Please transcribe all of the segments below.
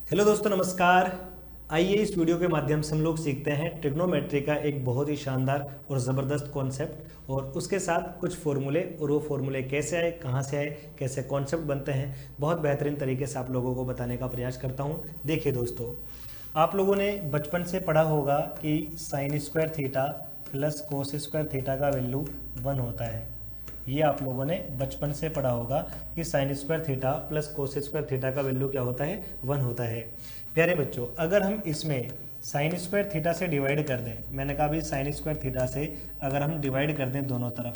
Hello दोस्तों, नमस्कार। आइए इस वीडियो के माध्यम से हम लोग सीखते हैं ट्रिग्नोमेट्री का एक बहुत ही शानदार और ज़बरदस्त कॉन्सेप्ट और उसके साथ कुछ फॉर्मूले, और वो फॉर्मूले कैसे आए, कहाँ से आए, कैसे कॉन्सेप्ट बनते हैं, बहुत बेहतरीन तरीके से आप लोगों को बताने का प्रयास करता हूँ। देखिए दोस्तों, आप लोगों ने बचपन से पढ़ा होगा कि sine square theta plus cos square theta का वैल्यू 1 होता है। ये आप लोगों ने बचपन से पढ़ा होगा कि sine square theta plus cos square theta का वैल्यू क्या होता है, 1 होता है। प्यारे बच्चों, अगर हम इसमें साइन स्क्वायर थीटा से डिवाइड कर दें, मैंने कहा भी साइन स्क्वायर थीटा से अगर हम डिवाइड कर दें दोनों तरफ,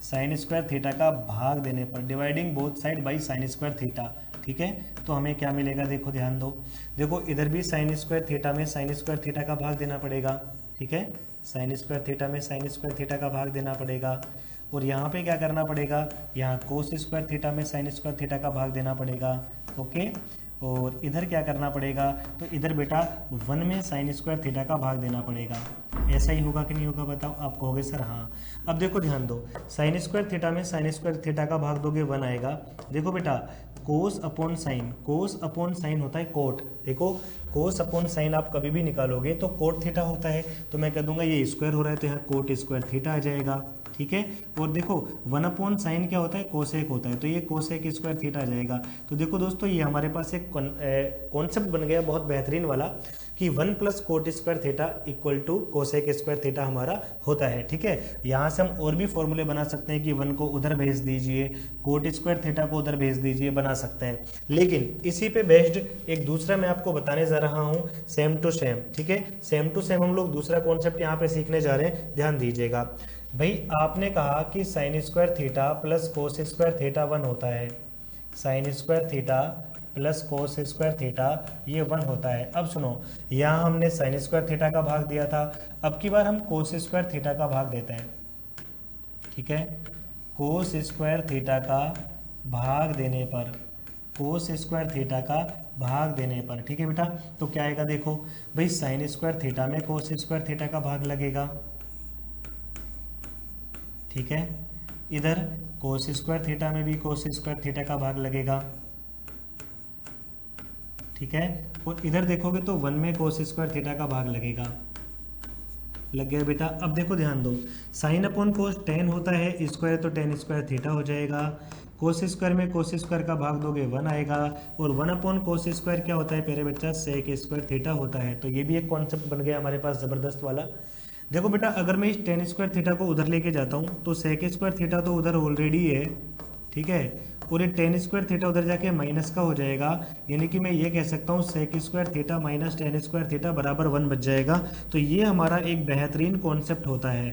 साइन स्क्वायर थीटा का भाग देने पर, dividing both side by sine square theta, ठीक है, तो हमें क्या मिलेगा? देखो ध्यान दो, देखो इधर भी साइन स्क्वायर थीटा में साइन स्क्वायर थीटा का भाग देना पड़ेगा, ठीक है, साइन स्क्वायर थीटा में साइन स्क्वायर थीटा का भाग देना पड़ेगा। और यहाँ पे क्या करना पड़ेगा? यहाँ कोस स्क्वायर थीटा में साइन स्क्वायर थीटा का भाग देना पड़ेगा। ओके, और इधर क्या करना पड़ेगा? तो इधर बेटा 1 में साइन स्क्वायर थीटा का भाग देना पड़ेगा। ऐसा ही होगा कि नहीं होगा? बताओ। आप कहोगे सर हाँ। अब देखो ध्यान दो, साइन स्क्वायर थीटा में साइन स्क्वायर थीटा का भाग दोगे 1 आएगा। देखो बेटा, कोस अपॉन साइन, कोस अपॉन साइन होता है कोट। देखो, कोस अपॉन साइन आप कभी भी निकालोगे तो कोट थीटा होता है, तो मैं कह दूंगा ये स्क्वायर हो रहा है तो यहाँ कोट स्क्वायर थीटा आ जाएगा, ठीक है। और देखो 1 अपॉन साइन क्या होता है? कोसेक होता है, तो ये कोसेक स्क्वायर थीटा आ जाएगा। तो देखो दोस्तों, ये हमारे पास एक कॉन्सेप्ट बन गया बहुत बेहतरीन वाला कि 1 plus cot square theta equal to cosec square theta हमारा होता है, ठीक है। यहाँ से हम और भी फॉर्मूले बना सकते हैं कि 1 को उधर भेज दीजिए, कोट स्क्वायर थीटा को उधर भेज दीजिए, बना सकते हैं। लेकिन इसी पे बेस्ड एक दूसरा मैं आपको बताने जा रहा हूँ, सेम टू सेम, ठीक है। सेम टू सेम हम लोग दूसरा कॉन्सेप्ट यहाँ पे सीखने जा रहे हैं, ध्यान दीजिएगा भाई। आपने कहा कि sine square theta plus cos square theta 1 होता है, sine square theta plus cos square theta ये 1 होता है। अब सुनो, यहाँ हमने साइन स्क्वायर थीटा का भाग दिया था, अब की बार हम कोस स्क्वायर थीटा का भाग देते हैं, ठीक है। कोस स्क्वायर थीटा का भाग देने पर, कोस स्क्वायर थीटा का भाग देने पर, ठीक है बेटा, तो क्या आएगा? देखो भाई, साइन स्क्वायर थीटा में कोस स्क्वायर थीटा का भाग लगेगा, ठीक है। इधर कोस स्क्वायर थीटा में भी कोस स्क्वायर थीटा का भाग लगेगा, ठीक है। और इधर देखोगे तो 1 में कोस स्क्वायर थीटा का भाग लगेगा। लग गया बेटा। अब देखो ध्यान दो, साइन अपॉन कोस टेन होता है स्क्वायर, तो टेन स्क्वायर थीटा हो जाएगा। कोस स्क्वायर में कोस स्क्वायर का भाग दोगे 1 आएगा, और 1 अपॉन कोस स्क्वायर क्या होता है प्यारे बच्चा? सेक स्क्वायर थीटा होता है। तो ये भी एक कॉन्सेप्ट बन गया हमारे पास ज़बरदस्त वाला। देखो बेटा, अगर मैं इस टेन स्क्वायर थीटा को उधर लेके जाता हूँ तो सेक स्क्वायर थीटा तो उधर ऑलरेडी है, ठीक है, और ये टेन स्क्वायर थीटा उधर जाके माइनस का हो जाएगा, यानी कि मैं ये कह सकता हूँ sec square theta minus tan square theta बराबर 1 बच जाएगा। तो ये हमारा एक बेहतरीन कॉन्सेप्ट होता है,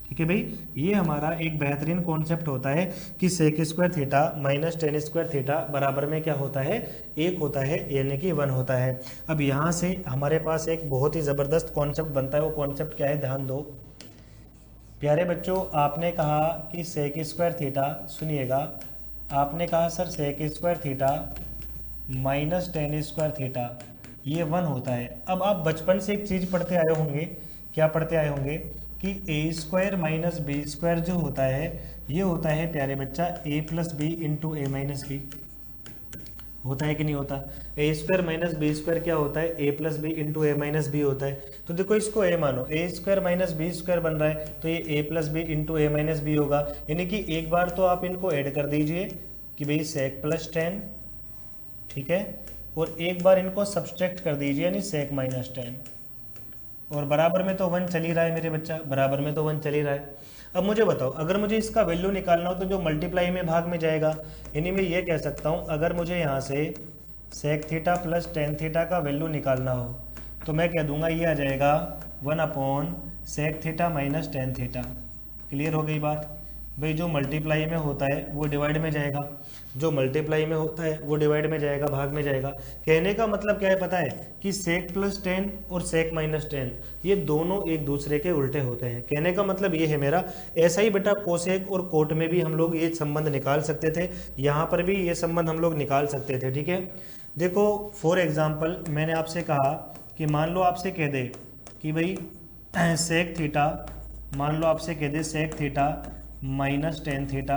ठीक है भाई। ये हमारा एक बेहतरीन कॉन्सेप्ट होता है कि sec square theta minus tan square theta बराबर में क्या होता है? 1 होता है, यानी कि 1 होता है। अब यहाँ से हमारे पास एक बहुत ही ज़बरदस्त कॉन्सेप्ट बनता है। वो कॉन्सेप्ट क्या है? ध्यान दो प्यारे बच्चों, आपने कहा कि सेक स्क्वायर थीटा, सुनिएगा, आपने कहा sir sec square theta minus tan square theta ये 1 होता है। अब आप बचपन से एक चीज़ पढ़ते आए होंगे, क्या पढ़ते आए होंगे कि ए स्क्वायर माइनस बी स्क्वायर जो होता है ये होता है प्यारे बच्चा ए प्लस बी इंटू ए माइनस बी। होता है कि नहीं होता? ए स्क्वायर माइनस बी स्क्वायर क्या होता है? ए प्लस बी इंटू ए माइनस बी होता है। तो देखो इसको ए मानो, ए स्क्वायर माइनस बी स्क्वायर बन रहा है, तो ये ए प्लस बी इंटू ए माइनस बी होगा। यानी कि एक बार तो आप इनको ऐड कर दीजिए कि भाई सेक प्लस 10, ठीक है, और एक बार इनको सब्सट्रैक्ट कर दीजिए यानी सेक माइनस 10, और बराबर में तो 1 चल ही रहा है मेरे बच्चा, बराबर में तो 1 चल ही रहा है। अब मुझे बताओ, अगर मुझे इसका वैल्यू निकालना हो तो जो मल्टीप्लाई में भाग में जाएगा, यानी मैं ये कह सकता हूँ अगर मुझे यहाँ से sec theta plus tan theta का वैल्यू निकालना हो तो मैं कह दूंगा ये आ जाएगा 1 upon sec theta minus ten theta. Clear हो गई बात? भाई जो मल्टीप्लाई में होता है वो डिवाइड में जाएगा, जो मल्टीप्लाई में होता है वो डिवाइड में जाएगा, भाग में जाएगा। कहने का मतलब क्या है पता है? कि सेक प्लस 10 और सेक माइनस 10 ये दोनों एक दूसरे के उल्टे होते हैं। कहने का मतलब ये है मेरा। ऐसा ही बेटा कोसेक और कोट में भी हम लोग ये संबंध निकाल सकते थे, यहाँ पर भी ये संबंध हम लोग निकाल सकते थे, ठीक है। देखो फॉर एग्जाम्पल मैंने आपसे कहा कि मान लो आपसे कह दे कि भाई सेक थीटा, मान लो आपसे कह दे sec theta minus ten theta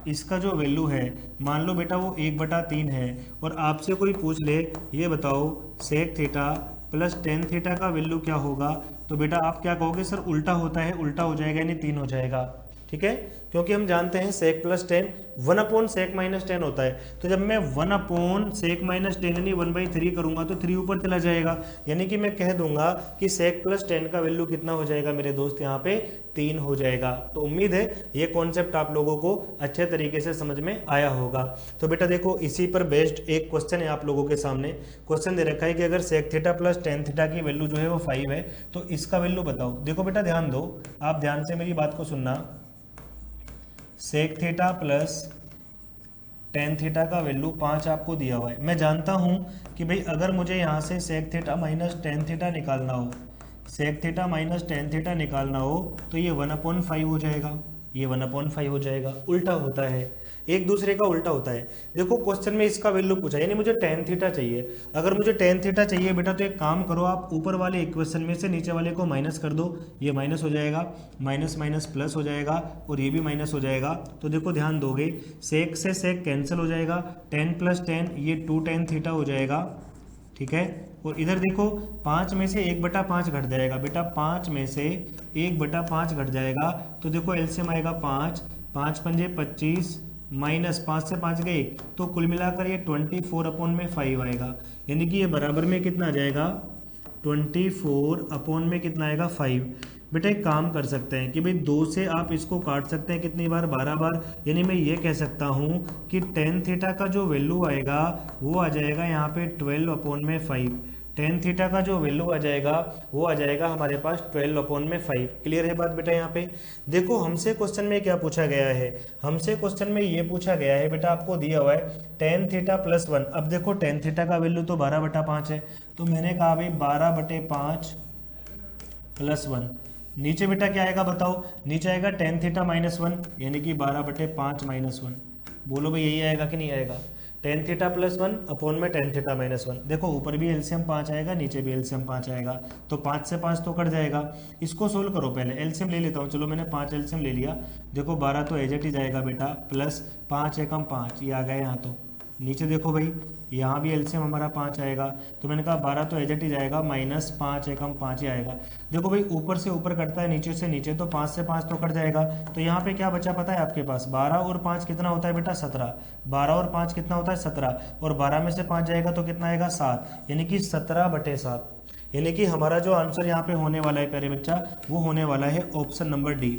इसका जो वैल्यू है मान लो बेटा वो 1/3 है और आपसे कोई पूछ ले ये बताओ sec theta plus tan theta का वैल्यू क्या होगा, तो बेटा आप क्या कहोगे सर उल्टा होता है, उल्टा हो जाएगा यानी 3 हो जाएगा। ठीक है, क्योंकि हम जानते हैं सेक प्लस टेन 1/सेक माइनस टेन होता है, तो जब मैं 1/सेक माइनस टेन यानी 1/3 करूंगा तो 3 ऊपर चला जाएगा, यानी कि मैं कह दूंगा कि सेक प्लस टेन का वैल्यू कितना हो जाएगा मेरे दोस्त, यहाँ पे 3 हो जाएगा। तो उम्मीद है ये कॉन्सेप्ट आप लोगों को अच्छे तरीके से समझ में आया होगा। तो बेटा देखो इसी पर बेस्ड एक क्वेश्चन है आप लोगों के सामने। क्वेश्चन दे रखा है कि अगर sec theta plus tan theta की वैल्यू जो है वो 5 है तो इसका वैल्यू बताओ। देखो बेटा ध्यान दो, आप ध्यान से मेरी बात को सुनना। Sec theta plus tan theta का वैल्यू 5 आपको दिया हुआ है। मैं जानता हूं कि भाई अगर मुझे यहां से sec theta minus ten theta निकालना हो, sec theta minus ten theta निकालना हो तो ये 1/5 हो जाएगा, ये 1/5 हो जाएगा। उल्टा होता है, एक दूसरे का उल्टा होता है। देखो क्वेश्चन में इसका वैल्यू पूछा यानी मुझे टेन थीटा चाहिए। अगर मुझे टेन थीटा चाहिए बेटा तो एक काम करो, आप ऊपर वाले इक्वेशन में से नीचे वाले को माइनस कर दो, ये माइनस हो जाएगा, माइनस माइनस प्लस हो जाएगा और ये भी माइनस हो जाएगा। तो देखो ध्यान दोगे सेक से सेक कैंसिल हो जाएगा, 10 प्लस 10 ये 2 tan थीटा हो जाएगा। ठीक है, और इधर देखो 5 में से 1/5 घट जाएगा बेटा, 5 में से 1/5 घट जाएगा तो देखो एलसीएम आएगा 5, 5 पंजे 25 माइनस 5 से 5 गए तो कुल मिलाकर ये 24/5 आएगा, यानी कि ये बराबर में कितना आ जाएगा 24 कितना आएगा 5। बेटा एक काम कर सकते हैं कि भाई 2 से आप इसको काट सकते हैं कितनी बार, 12 बार, यानी मैं ये कह सकता हूँ कि टेन थीटा का जो वैल्यू आएगा वो आ जाएगा यहाँ पे 12/5। टेन थीटा का जो वैल्यू आ जाएगा वो आ जाएगा हमारे पास 12/5। क्लियर है बात बेटा। यहाँ पे देखो हमसे क्वेश्चन में क्या पूछा गया है, हमसे क्वेश्चन में ये पूछा गया है बेटा, आपको दिया हुआ है टेन थीटा प्लस 1। अब देखो टेन थीटा का वैल्यू तो 12/5 है, तो मैंने कहा भाई 12/5 प्लस 1। नीचे बेटा क्या आएगा बताओ, नीचे आएगा टेन थीटा माइनस 1 यानी कि 12/5 माइनस 1। बोलो भाई यही आएगा कि नहीं आएगा, टेन थीटा प्लस 1 अपॉन में टेन थीटा माइनस 1। देखो ऊपर भी एलसीएम 5 आएगा, नीचे भी एलसीएम 5 आएगा, तो 5 से 5 तो कट जाएगा। इसको सोल्व करो, पहले एलसीएम ले लेता हूँ। चलो मैंने 5 एलसीएम ले लिया, देखो 12 तो एज इट इज जाएगा बेटा, प्लस 5 एकम 5 ये आ गया यहाँ। तो नीचे देखो भाई यहाँ भी एलसीएम हमारा 5 आएगा, तो मैंने कहा 12 तो एज इट इज जाएगा, माइनस 5 एकम 5 ही आएगा। देखो भाई ऊपर से ऊपर कटता है, नीचे से नीचे, तो 5 से 5 तो कट जाएगा। तो यहाँ पे क्या बचा पता है आपके पास, 12 और 5 कितना होता है बेटा 17, 12 और 5 कितना होता है 17, और 12 में से 5 जाएगा तो कितना आएगा 7, यानी कि 17/7। यानी कि हमारा जो आंसर यहाँ पे होने वाला है प्यारे बच्चा वो होने वाला है ऑप्शन नंबर डी।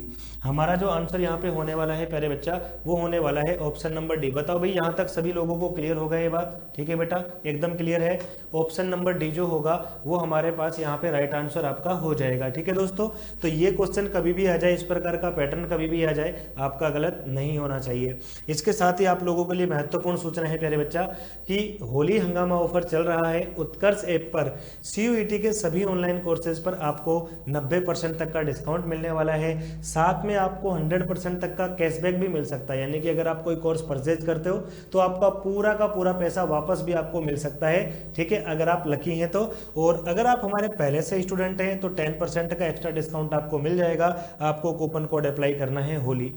हमारा जो आंसर यहाँ पे होने वाला है प्यारे बच्चा वो होने वाला है ऑप्शन नंबर डी। बताओ भाई यहाँ तक सभी लोगों को क्लियर होगा ये बात, ठीक है बेटा एकदम क्लियर है। ऑप्शन नंबर डी जो होगा वो हमारे पास यहाँ पे राइट आंसर आपका हो जाएगा। ठीक है दोस्तों, तो ये क्वेश्चन कभी भी आ जाए, इस प्रकार का पैटर्न कभी भी आ जाए, आपका गलत नहीं होना चाहिए। इसके साथ ही आप लोगों के लिए महत्वपूर्ण सूचना है प्यारे बच्चा कि होली हंगामा ऑफर चल रहा है उत्कर्ष ऐप पर। CUET के सभी ऑनलाइन कोर्सेज पर आपको 90% तक का डिस्काउंट मिलने वाला है, साथ में आपको 100% तक का कैशबैक भी मिल सकता है। यानी कि अगर आप कोई कोर्स परचेज करते हो तो आपका पूरा का पूरा पैसा वापस भी आपको मिल सकता है, ठीक है, अगर आप लकी हैं तो। और अगर आप हमारे पहले से स्टूडेंट हैं तो 10% का एक्स्ट्रा डिस्काउंट आपको मिल जाएगा। आपको कूपन कोड अप्लाई करना है होली।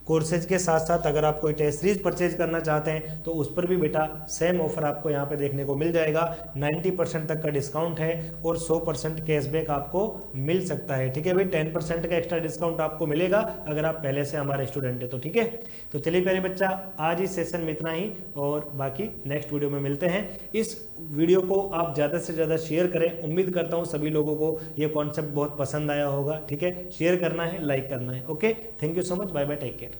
कोर्सेज के साथ साथ अगर आप कोई टेस्ट सीरीज परचेज करना चाहते हैं तो उस पर भी बेटा सेम ऑफर आपको यहाँ पे देखने को मिल जाएगा। 90% तक का डिस्काउंट है और 100% कैशबैक आपको मिल सकता है। ठीक है भाई, 10% का एक्स्ट्रा डिस्काउंट आपको मिलेगा अगर आप पहले से हमारे स्टूडेंट है तो। ठीक है, तो चलिए प्यारे बच्चा आज इस सेशन में इतना ही, और बाकी नेक्स्ट वीडियो में मिलते हैं। इस वीडियो को आप ज़्यादा से ज़्यादा शेयर करें, उम्मीद करता हूँ सभी लोगों को ये कॉन्सेप्ट बहुत पसंद आया होगा। ठीक है, शेयर करना है, लाइक करना है। Okay, thank you so much, bye bye, take care.